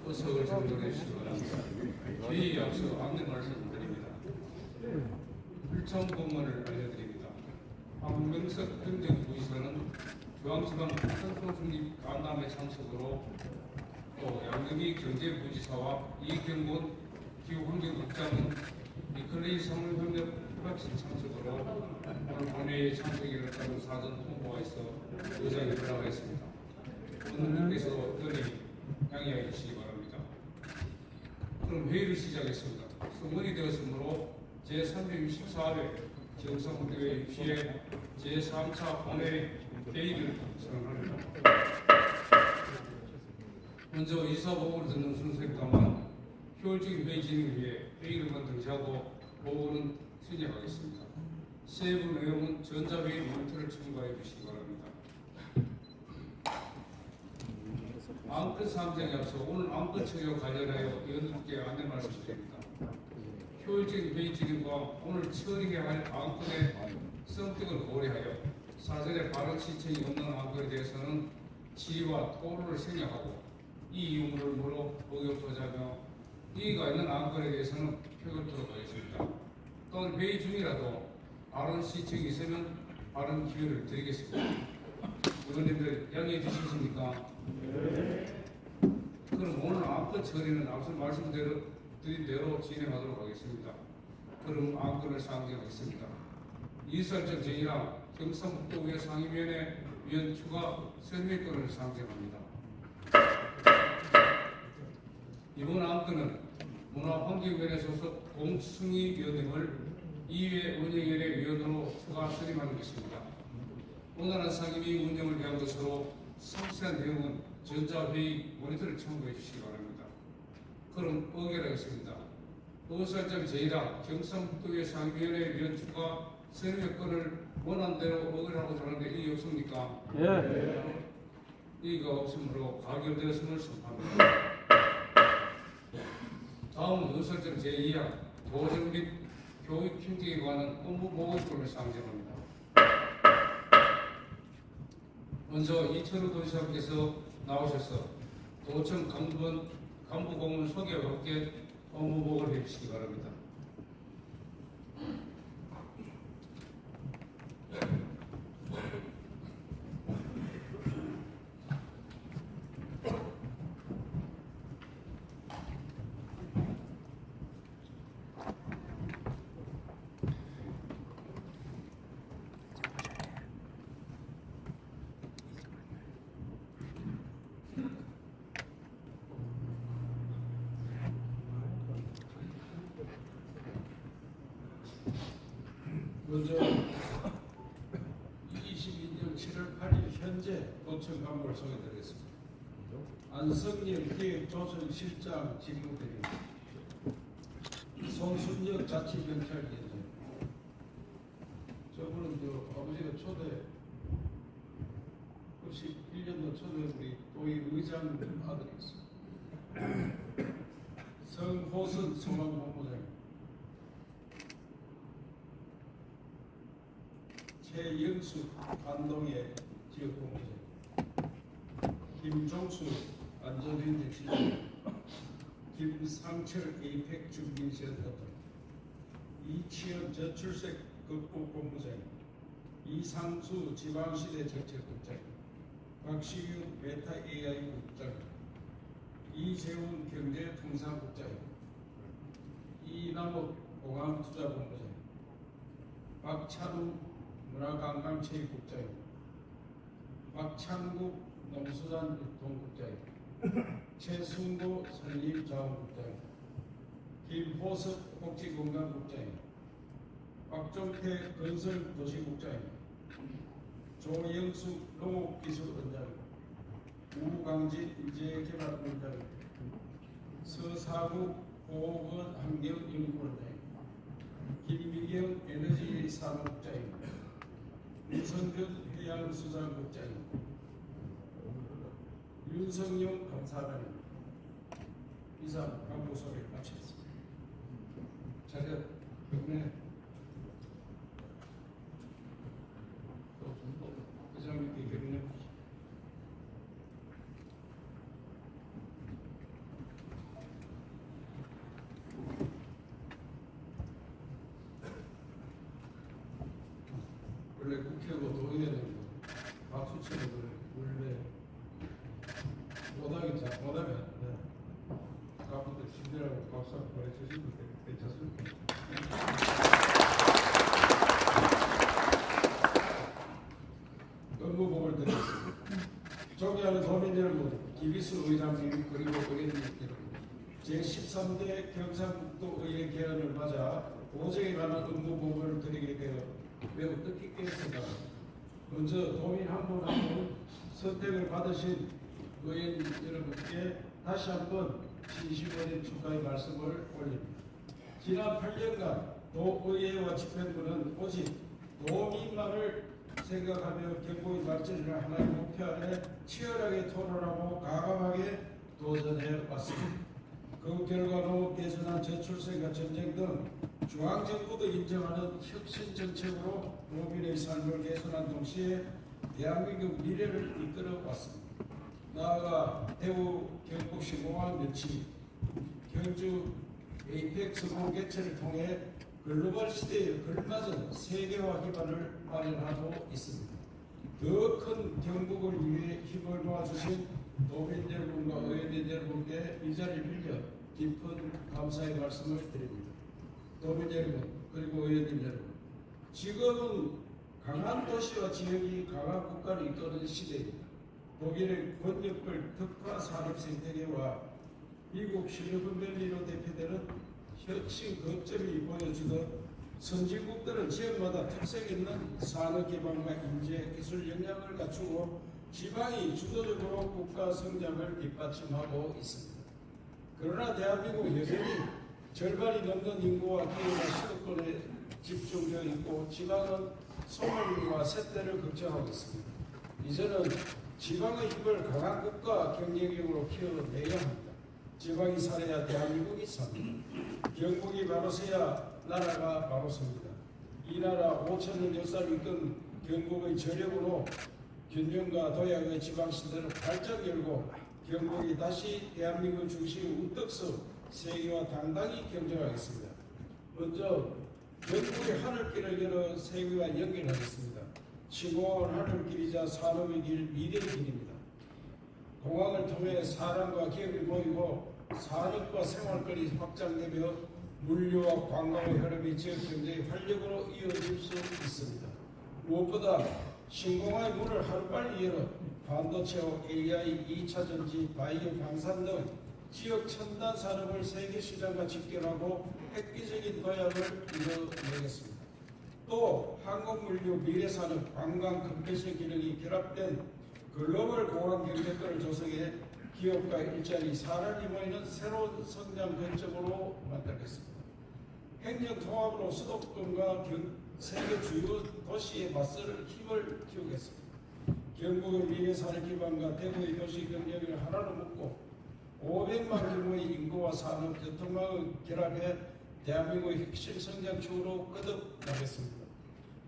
의석을 정돈해 주시기 바랍니다. 회의 앞서 안내 말씀드립니다. 일정 공문을 알려드립니다. 황명석 행정부의사는 중앙지방 산소중립 간담회 참석으로 또 양경희 경제부지사와 이경곤 기후환경국장은 니클레이 상호협력 협약식 참석으로 오늘 본회의에 참석을 따른 사전 홍보가 있어 의장에 연락을 했습니다. 의원님께서 연히 양해해 주시기 바랍니다. 그럼 회의를 시작했습니다. 성원이 되었으므로 제364회 정상국대회 입시의 제3차 본회의 회의를 선언합니다. 먼저 이사보고를 듣는 순서에 따라 효율적인 회의 진행을 위해 회의를만 등재하고 보고는 수행하겠습니다. 세부 내용은 전자회의 모니터를 첨부해 주시기 바랍니다. 안건 사항장에 앞서 오늘 안건 처리와 관련하여 의원님께 안내 말씀드립니다. 효율적인 회의 진행과 오늘 처리해야 할 안건의 성격을 고려하여 사전에 발언 신청이 없는 안건에 대해서는 질의와 토론을 생략하고 이 유무를 의결하자며 이의가 있는 안건에 대해서는 표결토록 하겠습니다. 또한 회의 중이라도 발언 신청이 있으면 발언 기회를 드리겠습니다. 의원님들 양해해 주시겠습니까? 그럼 오늘 안건 처리는 앞서 말씀드린 대로 진행하도록 하겠습니다. 그럼 안건을 상정하겠습니다. 이설적 제의랑 경상북도의회 상임위원회 위원 추가 설명권을 상정합니다. 이번 안건은 문화환경위원회 소속 공승희 위원님을 이회 운영위원회 위원으로 추가 선임하는 것입니다. 원활한 상임위 운영을 위한 것으로 상세한 내용은 전자회의 모니터를 첨부해 주시기 바랍니다. 그럼 의결하겠습니다. 의사일정 제의랑 경상북도의회 상임위원회 위원 추가 설명권을 원안대로 의결하고자 하는데 이의 없습니까? 예. 이의가 없으므로 가결되었음을 선포합니다. 다음은 의사일정 제2항 도정 및 교육 형태에 관한 업무 보고권을 상정합니다. 먼저 이철우 도지사께서 나오셔서 도청 간부 공문 소개와 함께 업무 보고를 해주시기 바랍니다. 먼저 22년 7월 8일 현재 도청 간부를 소개드리겠습니다. 안성열 기획조선실장 직무대리입니다. 송순혁 자치경찰관장. 저분은 아버지가 초대 91년도 저는 우리 또이 의장 아들이 있습니다. 성호선 소방본부장, 최영수 안동의 지역본부장, 김종수 안전인재 지점, 김상철 에이펙 준비센터, 이치현 저출생 극복본부장, 이상수 지방시대 정책국장, 박시윤 메타 AI 국장, 이재훈 경제통상국장, 이남욱 공항투자본부장, 박찬우 문화관광체육국장, 박창국 농수산유통국장, 최순도 산림자원국장, 김호석 복지건강국장, 박종태 건설도시국장, 조영숙 농업기술원장, 우강진 인재개발원장, 서사국 보건 환경연구원장, 김미경 에너지산업국장, 윤성근 해양수산국장, 윤성용 감사관입니다. 이상 광고소를 마치겠습니다. 자료 경례 회장님께 경례. 원래 국회고 도의회는 박수 치는 걸 원래 못하면 아까부터 친절하고 박수 한번 보내주시면 괜찮습니다. 업무보고를 드리겠습니다. 존경하는 도민 여러분, 김희수 의장님 그리고 의원님 여러분, 제13대 경상북도 의회 개헌을 맞아 보정에 관한 업무보고를 드리게 되어 매우 뜻깊게 생각합니다. 먼저 도민 한 분 한 분 선택을 받으신 의원 여러분께 다시 한번 진심어린 축하의 말씀을 올립니다. 지난 8년간 도의회와 집행부는 오직 도민만을 생각하며 경북의 발전을 하나의 목표 안에 치열하게 토론하고 과감하게 도전해 왔습니다. 그 결과 농업 개선한 저출생과 전쟁 등 중앙정부도 인정하는 혁신 정책으로 농민의 삶을 개선한 동시에 대한민국 미래를 이끌어 왔습니다. 나아가 대구 경북시 공항 며칠 경주 에이펙 성공 개최를 통해 글로벌 시대에 걸맞은 세계화 기반을 마련하고 있습니다. 더 큰 경북을 위해 힘을 모아주신 도민 여러분과 의원님 여러분께 이 자리를 빌려 깊은 감사의 말씀을 드립니다. 도민 여러분 그리고 의원님 여러분, 지금은 강한 도시와 지역이 강한 국가를 이끄는 시대입니다. 독일의 권역별 특화 산업 생태계와 미국 실리콘밸리로 대표되는 혁신 거점이 보여주듯 선진국들은 지역마다 특색 있는 산업 기반과 인재 기술 역량을 갖추고 지방이 주도적으로 국가 성장을 뒷받침하고 있습니다. 그러나 대한민국은 여전히 절반이 넘는 인구와 기회가 수도권에 집중되어 있고 지방은 소멸과 쇠퇴를 걱정하고 있습니다. 이제는 지방의 힘을 강한 국가 경쟁력으로 키워내야 합니다. 지방이 살아야 대한민국이 삽니다. 경북이 바로 서야 나라가 바로 섭니다. 이 나라 5천년 역사를 이끈 경북의 저력으로 균형과 도약의 지방시대를 활짝 열고 경북이 다시 대한민국 중심 우뚝서 세계와 당당히 경쟁하겠습니다. 먼저 경북의 하늘길을 열어 세계와 연결하겠습니다. 시공은 하늘길이자 산업의 길, 미래의 길입니다. 공항을 통해 사람과 기업이 모이고 산업과 생활권이 확장되며 물류와 관광의 흐름이 지역 경제의 활력으로 이어질 수 있습니다. 무엇보다 신공항의 문을 하루빨리 열어 반도체와 AI, 2차전지, 바이오, 방산 등 지역 첨단 산업을 세계 시장과 직결하고 획기적인 도약을 이뤄내겠습니다. 또 항공물류, 미래산업, 관광, 컨벤션 기능이 결합된 글로벌 공항 경제권을 조성해 기업과 일자리, 사람이 모이는 새로운 성장 거점으로 만들겠습니다. 행정 통합으로 수도권과 세계 주요 도시에 맞설 힘을 키우겠습니다. 경북의 미래 사회 기반과 대구의 도시 경쟁을 하나로 묶고 500만 규모의 인구와 산업, 교통망을 결합해 대한민국의 핵심 성장축으로 거듭나겠습니다.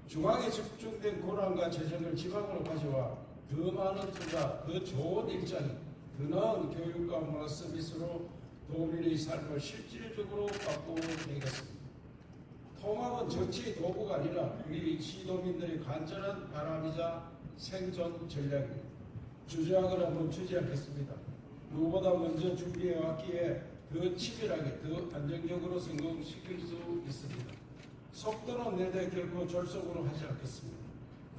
중앙에 집중된 권한과 재정을 지방으로 가져와 더 많은 투자, 더 좋은 일자리, 더 나은 교육과 문화 서비스로 도민의 삶을 실질적으로 바꾸어 내겠습니다. 통합은 정치의 도구가 아니라 우리 시도민들의 간절한 바람이자 생존 전략입니다. 주저하거나 멈추지 않겠습니다. 누구보다 먼저 준비해왔기에 더 치밀하게, 더 안정적으로 성공시킬 수 있습니다. 속도는 내대 결코 졸속으로 하지 않겠습니다.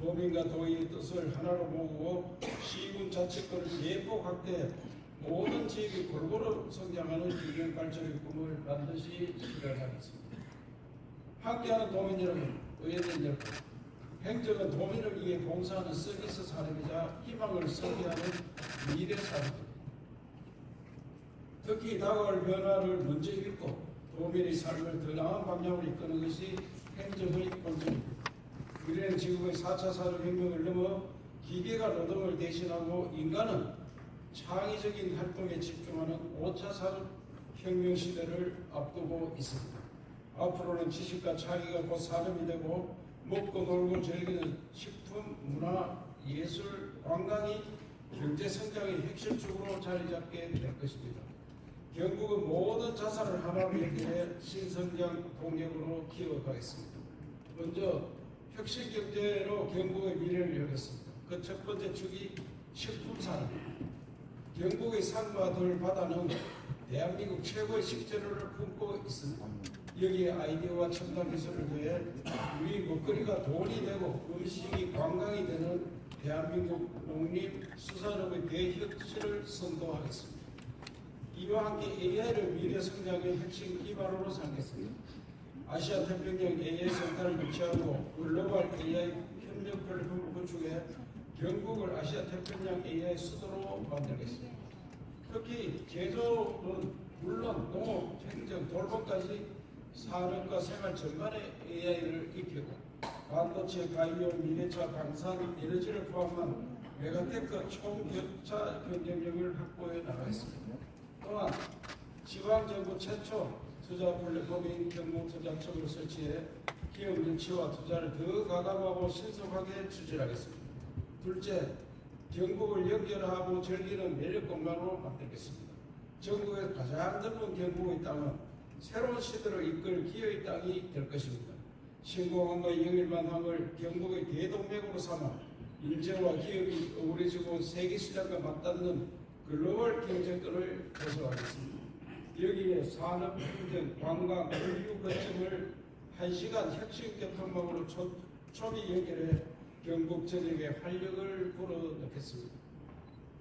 도민과 도의의 뜻을 하나로 모으고 시군 자치권을 대폭 확대해 모든 지역이 골고루 성장하는 균형 발전의 꿈을 반드시 실현하겠습니다. 함께하는 도민 여러분, 의원님 여러분, 행정은 도민을 위해 봉사하는 서비스 산업이자 희망을 설계하는 미래 산업입니다. 특히 다가올 변화를 먼저 읽고 도민의 삶을 더 나은 방향으로 이끄는 것이 행정의 본질입니다. 우리는 지금의 4차 산업혁명을 넘어 기계가 노동을 대신하고 인간은 창의적인 활동에 집중하는 5차 산업혁명 시대를 앞두고 있습니다. 앞으로는 지식과 창의가 곧 산업이 되고 먹고 놀고 즐기는 식품, 문화, 예술, 관광이 경제 성장의 핵심축으로 자리 잡게 될 것입니다. 경북은 모든 자산을 하나로 연결해 신성장 동력으로 키워가겠습니다. 먼저 혁신 경제로 경북의 미래를 열겠습니다. 그 첫 번째 축이 식품 산업입니다. 경북의 산과 들 바다는 대한민국 최고의 식재료를 품고 있습니다. 여기에 아이디어와 첨단 기술을 더해 우리 먹거리가 돈이 되고 음식이 관광이 되는 대한민국 농림 수산업의 대혁신을 선도하겠습니다. 이와 함께 AI를 미래 성장의 핵심 기반으로 삼겠습니다. 아시아 태평양 AI 센터를 유치하고 글로벌 AI 협력 플랫폼을 구축해 경북을 아시아 태평양 AI 수도로 만들겠습니다. 특히 제조는 물론 농업, 행정, 돌봄까지 산업과 생활 전반에 AI를 익히고 반도체, 바이오, 미래차, 방산, 에너지를 포함한 메가테크 총격차 경쟁력을 확보해 나가겠습니다. 또한 지방정부 최초 투자 플랫폼인 경북투자청을 설치해 기업 유치와 투자를 더 가감하고 신속하게 추진하겠습니다. 둘째, 경북을 연결하고 즐기는 매력 공간으로 만들겠습니다. 전국의 가장 넓은 경북의 땅은 새로운 시대를 이끌 기회의 땅이 될 것입니다. 신공항과 영일만항을 경북의 대동맥으로 삼아 인재와 기업이 어우러지고 세계시장과 맞닿는 글로벌 경쟁권을 고수하겠습니다. 여기에 산업, 행정, 관광, 물류 거점을 1시간 혁신 교통망으로 초비 연결해 경북 전역에 활력을 불어넣겠습니다.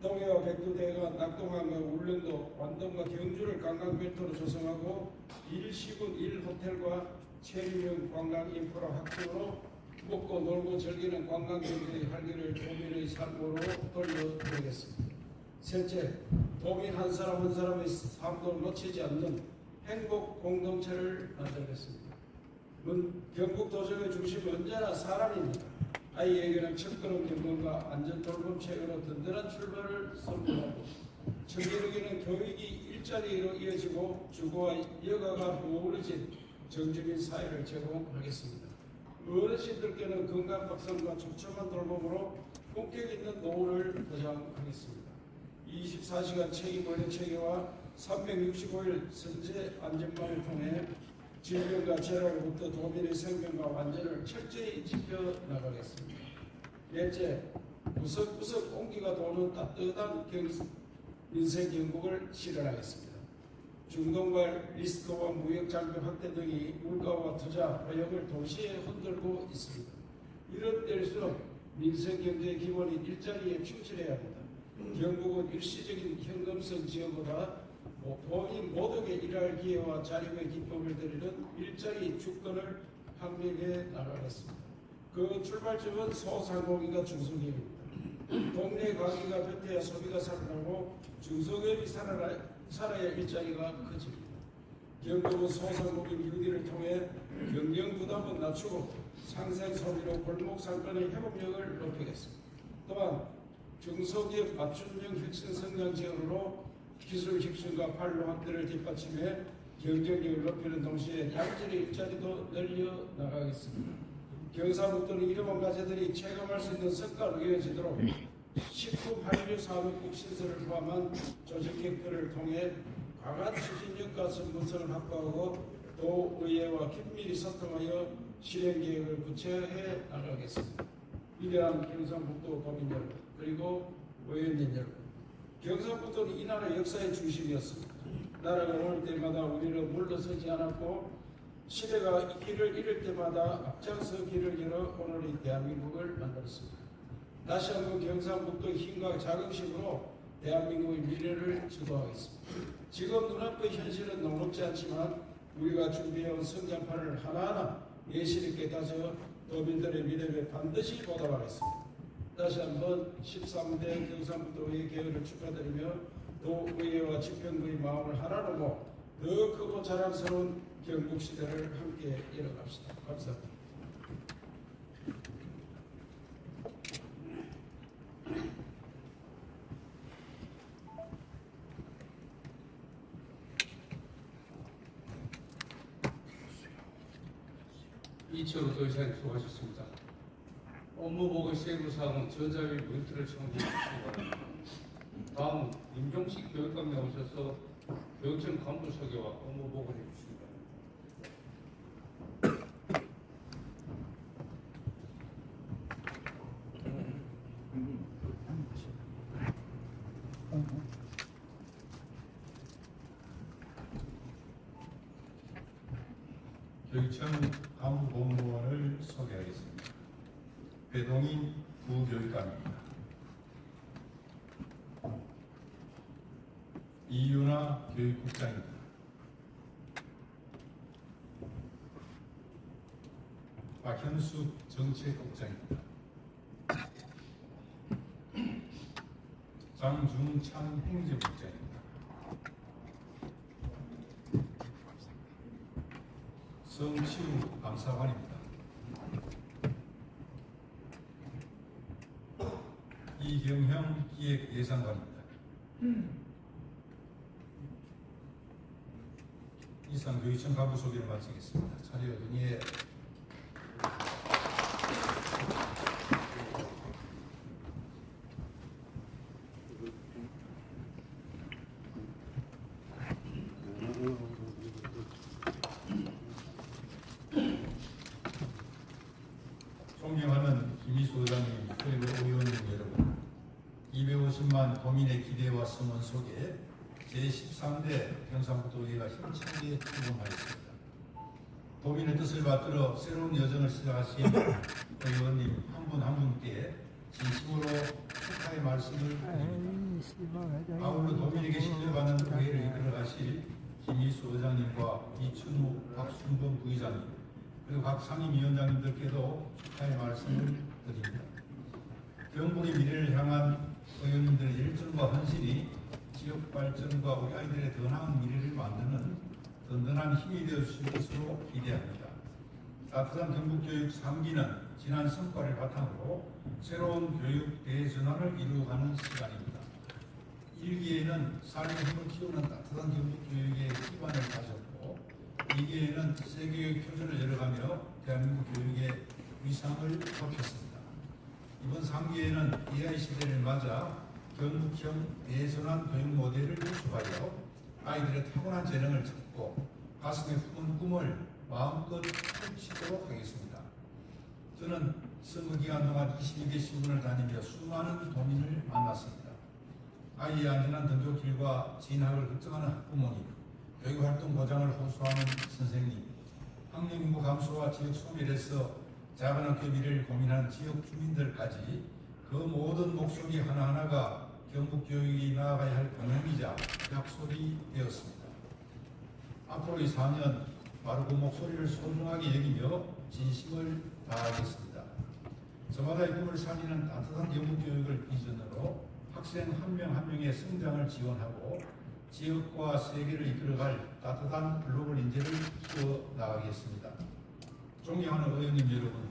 동해와 백두대가 낙동강과 울릉도, 완동과 경주를 관광벨트로 조성하고 1시군 1호텔과 체류형 관광 인프라 확충으로 먹고 놀고 즐기는 관광경제의 활기를 도민의 삶으로 돌려드리겠습니다. 셋째, 도민 한 사람 한 사람의 삶도 놓치지 않는 행복 공동체를 만들겠습니다. 경북 도정의 중심은 언제나 사람입니다. 아이에게는 첫걸음 경건과 안전 돌봄 체계로 든든한 출발을 선물하고 청년에게는 교육이 일자리로 이어지고 주거와 여가가 어우러진 정적인 사회를 제공하겠습니다. 어르신들께는 건강 박성과 촘촘한 돌봄으로 품격 있는 노후를 보장하겠습니다. 24시간 책임 원리 체계와 365일 선제 안전망을 통해 질병과 재난으로부터 도민의 생명과 안전을 철저히 지켜나가겠습니다. 넷째, 구석구석 온기가 도는 따뜻한 민생 경북을 실현하겠습니다. 중동발 리스크와 무역 장벽 확대 등이 물가와 투자, 고용을 동시에 흔들고 있습니다. 이런 때일수록 민생 경제의 기본인 일자리에 충실해야 합니다. 경북은 일시적인 현금성 지역보다 도민 모두에게 일할 기회와 자립의 기쁨을 드리는 일자리 주권을 확립해 나가겠습니다. 그 출발점은 소상공인과 중소기업입니다. 동네 가게가 볕에야 소비가 살아나고 중소기업이 살아야 일자리가 커집니다. 경북은 소상공인 유기를 통해 경영 부담은 낮추고 상생 소비로 골목 상권의 회복력을 높이겠습니다. 또한 중소기업 맞춤형 혁신 성장 지원으로 기술 혁신과 판로 확대를 뒷받침해 경쟁력을 높이는 동시에 양질의 일자리도 늘려 나가겠습니다. 경상북도는 이러한 과제들이 체감할 수 있는 성과로 이어지도록 식품 한류 산업국 신설을 포함한 조직 개편을 통해 강한 추진력과 전문성을 확보하고 도의회와 긴밀히 소통하여 실행 계획을 구체화해 나가겠습니다. 위대한 경상북도 국민 여러분, 그리고 의원님 여러분, 경상북도는 이 나라의 역사의 중심이었습니다. 나라가 올 때마다 우리는 물러서지 않았고 시대가 길을 잃을 때마다 앞장서 길을 열어 오늘의 대한민국을 만들었습니다. 다시 한번 경상북도의 힘과 자긍심으로 대한민국의 미래를 주도하겠습니다. 지금 눈앞의 현실은 녹록지 않지만 우리가 준비해온 성장판을 하나하나 내실 있게 다져 도민들의 미래에 반드시 보답하겠습니다. 다시 한번 13대 경상북도의 개헌을 축하드리며 도의회와 집행부의 마음을 하나로 모아 더 크고 자랑스러운 경북시대를 함께 이뤄갑시다. 감사합니다. 이철우 도의사님 수고하셨습니다. 업무보고 세부사항은 전자위 모니터를 청구해 주시기 바랍니다. 다음 임종식 교육감 나오셔서 교육청 간부 소개와 업무보고를 해주시기 바랍니다. 교육청 간부공무원을 소개하겠습니다. 배동인 부교육감입니다. 이윤아 교육국장입니다. 박현숙 정책국장입니다. 장중창 행정국장입니다. 성치우 감사관입니다. 이경형 기획예산관입니다. 이상 교육청 간부 소개를 마치겠습니다. 차례 의원의 존경하는 김희수 의장님, 그리고 의원님 여러분, 250만 도민의 기대와 소원 속에 제13대 경상북도의회가 힘차게 출범하였습니다. 도민의 뜻을 받들어 새로운 여정을 시작하신 의원님 한 분 한 분께 진심으로 축하의 말씀을 드립니다. 아울러 도민에게 신뢰받는 의회를 이끌어가실 김희수 의장님과 이춘우, 박순범 부의장님, 그리고 각 상임위원장님들께도 축하의 말씀을 드립니다. 경북의 미래를 향한 의원님들의 열정과 헌신이 지역 발전과 우리 아이들의 더 나은 미래를 만드는 든든한 힘이 되어 주실 것으로 기대합니다. 따뜻한 경북교육 3기는 지난 성과를 바탕으로 새로운 교육 대전환을 이루어가는 시간입니다. 1기에는 삶의 힘을 키우는 따뜻한 경북교육의 기반을 가졌고 2기에는 세계의 표준을 열어가며 대한민국 교육의 위상을 높였습니다. 이번 3기에는 AI 시대를 맞아 경북형 대전환 교육 모델을 구축하여 아이들의 타고난 재능을 찾고 가슴에 품은 꿈을 마음껏 펼치도록 하겠습니다. 저는 선거 기간 동안 22개 시군을 다니며 수많은 도민을 만났습니다. 아이의 안전한 등교길과 진학을 걱정하는 학부모님, 교육활동 보장을 호소하는 선생님, 학령인구 감소와 지역 소멸에서 작은 학교 미래를 고민하는 지역 주민들까지 그 모든 목소리 하나하나가 경북교육이 나아가야 할 방향이자 약속이 되었습니다. 앞으로의 4년 바로 그 목소리를 소중하게 여기며 진심을 다하겠습니다. 저마다의 꿈을 살리는 따뜻한 경북교육을 비전으로 학생 한 명 한 명의 성장을 지원하고 지역과 세계를 이끌어갈 따뜻한 글로벌 인재를 키워 나가겠습니다. 존경하는 의원님 여러분,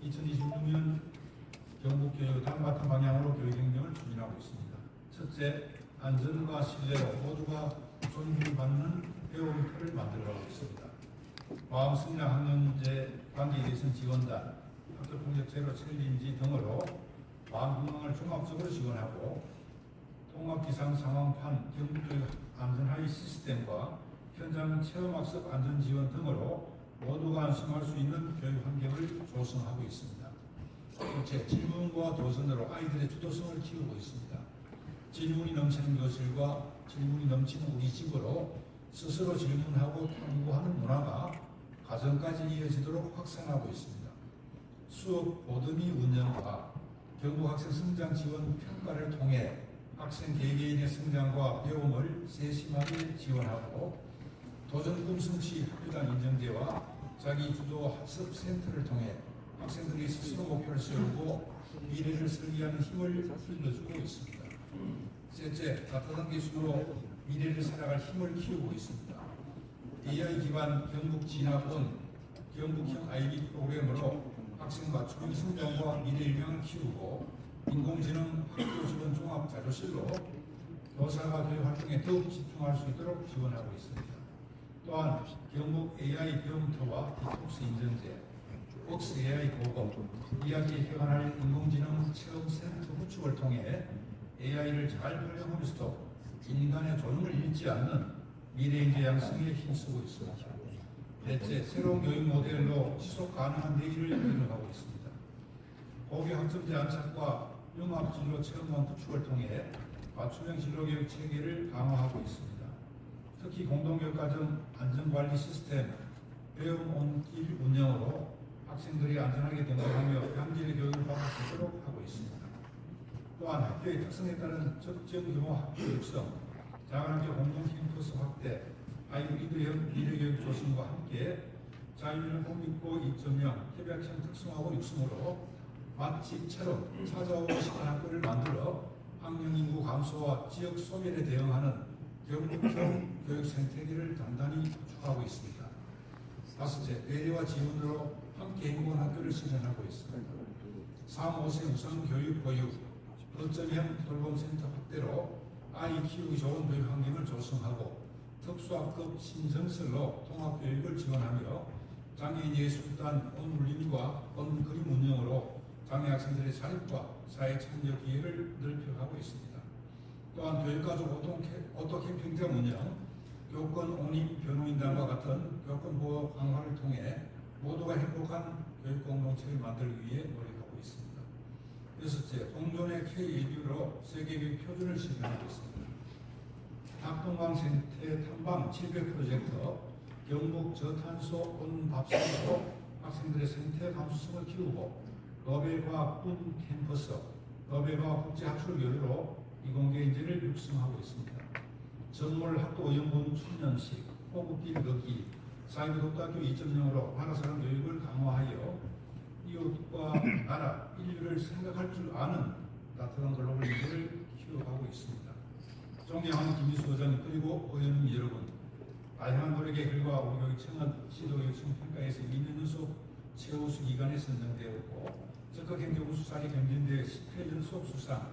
2026년 경북교육의 다음 같은 방향으로 교육행정을 추진하고 있습니다. 첫째, 안전과 신뢰로 모두가 존중받는 배움터를 만들어가고 있습니다. 마음승리나 학년제 관계 개선 지원단, 학교폭력 제로 챌린지 등으로 마음 건강을 종합적으로 지원하고 통합기상 상황판 경북교육 안전하위 시스템과 현장 체험학습 안전지원 등으로 모두가 안심할 수 있는 교육 환경을 조성하고 있습니다. 둘째, 질문과 도전으로 아이들의 주도성을 키우고 있습니다. 질문이 넘치는 교실과 질문이 넘치는 우리 집으로 스스로 질문하고 탐구하는 문화가 가정까지 이어지도록 확산하고 있습니다. 수업 보듬이 운영과 경북학생 성장 지원 평가를 통해 학생 개개인의 성장과 배움을 세심하게 지원하고 도전 꿈성취 학교장 인정제와 자기주도 학습센터를 통해 학생들이 스스로 목표를 세우고 미래를 설계하는 힘을 길러주고 있습니다. 셋째, 따뜻한 기술로 미래를 살아갈 힘을 키우고 있습니다. AI 기반 경북 진학원, 경북형 IB 프로그램으로 학생 맞춤형 성장과 미래 일명을 키우고 인공지능 학교 지원 종합 자료실로 교사가 교육 활동에 더욱 집중할 수 있도록 지원하고 있습니다. 또한 경북 AI 배움터와 디톡스 인증제, 웍스 AI 고급, 이학기에 개관할 인공지능 체험센터 구축을 통해 AI를 잘 활용하면서도 인간의 존엄을 잃지 않는 미래인재 양성에 힘쓰고 있습니다. 넷째, 새로운 교육 모델로 지속 가능한 내일을 이뤄가고 있습니다. 고교 학점제 안착과 융합진로 체험관 구축을 통해 맞춤형 진로교육 체계를 강화하고 있습니다. 특히 공동교육과정 안전관리 시스템 배움 온길 운영으로 학생들이 안전하게 등록하며 양질의 교육을 받을 수 있도록 하고 있습니다. 또한 학교의 특성에 따른 적정 규모 학교 육성, 자간학교 공동 캠퍼스 확대, 하이브리드형 미래교육 조성과 함께 자율형 공립고 2.0 협약형 특성화고 육성으로 맛집처럼 찾아오고 싶은 학교를 만들어 학령 인구 감소와 지역 소멸에 대응하는 경북형 교육 생태계를 단단히 구축하고 있습니다. 다섯째, 배려와 지원으로 함께 행복한 학교를 실현하고 있습니다. 3, 5세 우선 교육 보육, 거점형 돌봄센터 확대로 아이 키우기 좋은 교육 환경을 조성하고 특수학급 신정설로 통합교육을 지원하며 장애인 예술단 온울림과 온그림 운영으로 장애 학생들의 자립과 사회 참여 기회를 넓혀가고 있습니다. 또한 교육가족 오토 캠핑장 운영, 교권 옹립 변호인단과 같은 교권 보호 강화를 통해 모두가 행복한 교육 공동체를 만들기 위해 노력하고 있습니다. 여섯째, 동존의 K-리뷰로 세계교육 표준을 실현하고 있습니다. 학동강 생태 탐방 700 프로젝트, 경북 저탄소 온밥상으로 학생들의 생태 감수성을 키우고 노벨과학군 캠퍼스, 노벨과학 국제학술 교류로 이공계 인재를 육성하고 있습니다. 전몰 학도 의원분 숙련식, 호국길 걷기, 사이버 독학교 2.0으로 나라사랑 교육을 강화하여 이웃과 나라, 인류를 생각할 줄 아는 따뜻한 글로벌 인재를 키워가고 있습니다. 존경하는 김희수 의장 그리고 의원님 여러분, 다양한 노력의 결과 우리 교육청은 시도교육청 평가에서 2년 연속 최우수 기관에 선정되었고 적극 행정 우수상에 경진대 10회 연속 수상,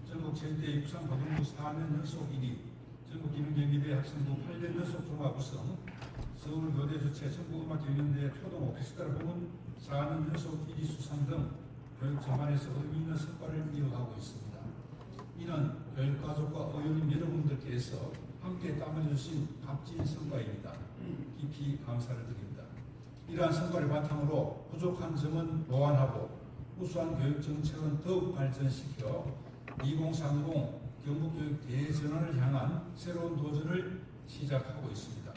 전국 제일대 육상 고등부 4년 연속 1위, 전국 기능경기대 학생부 8년 연속 종합 우승, 서울교대 주최 전국음악경연대 초등 오케스트라 부문 4년 연속 1위 수상 등 교육 전반에서 의미 있는 성과를 이어가고 있습니다. 이는 교육가족과 의원님 여러분들께서 함께 땀 흘려주신 값진 성과입니다. 깊이 감사를 드립니다. 이러한 성과를 바탕으로 부족한 점은 보완하고 우수한 교육정책은 더욱 발전시켜 2030 경북교육 대전환을 향한 새로운 도전을 시작하고 있습니다.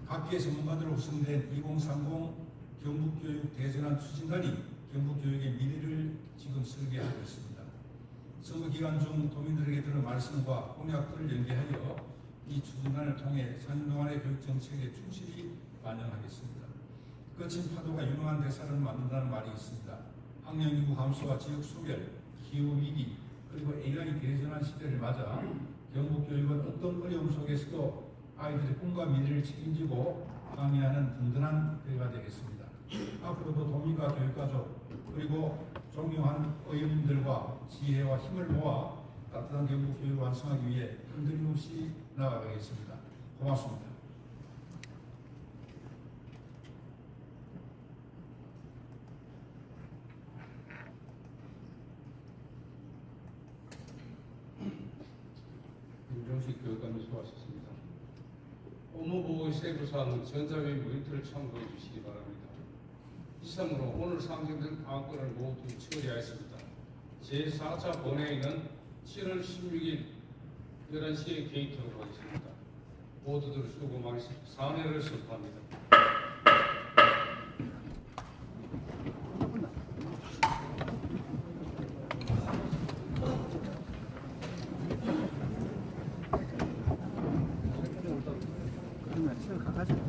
각계 전문가들로 구성된 2030 경북교육 대전환 추진단이 경북교육의 미래를 지금 설계하고 있습니다. 선거 기간 중 도민들에게 들은 말씀과 공약들을 연계하여 이 추진단을 통해 4년 동안의 교육정책에 충실히 반영하겠습니다. 거친 파도가 유명한 대사를 만든다는 말이 있습니다. 학령 인구 감소와 지역 소멸, 기후위기, 그리고 AI 대전환 시대를 맞아 경북교육은 어떤 어려움 속에서도 아이들의 꿈과 미래를 책임지고 항의하는 든든한 배가 되겠습니다. 앞으로도 도민과 교육가족 그리고 존경하는 의원님들과 지혜와 힘을 모아 따뜻한 경북 교육을 완성하기 위해 흔들림 없이 나아가겠습니다. 고맙습니다. 윤종식 교육감님 수고하셨습니다. 업무보고의 세부 사항은 전자외 모니터를 참고해 주시기 바랍니다. 이상으로 오늘 상정된 안건을 모두 처리하였습니다. 제4차 본회의는 7월 16일 11시에 개의토록 하겠습니다. 모두들 수고 많으십니다. 사내를 선포합니다. 그러면 가가지고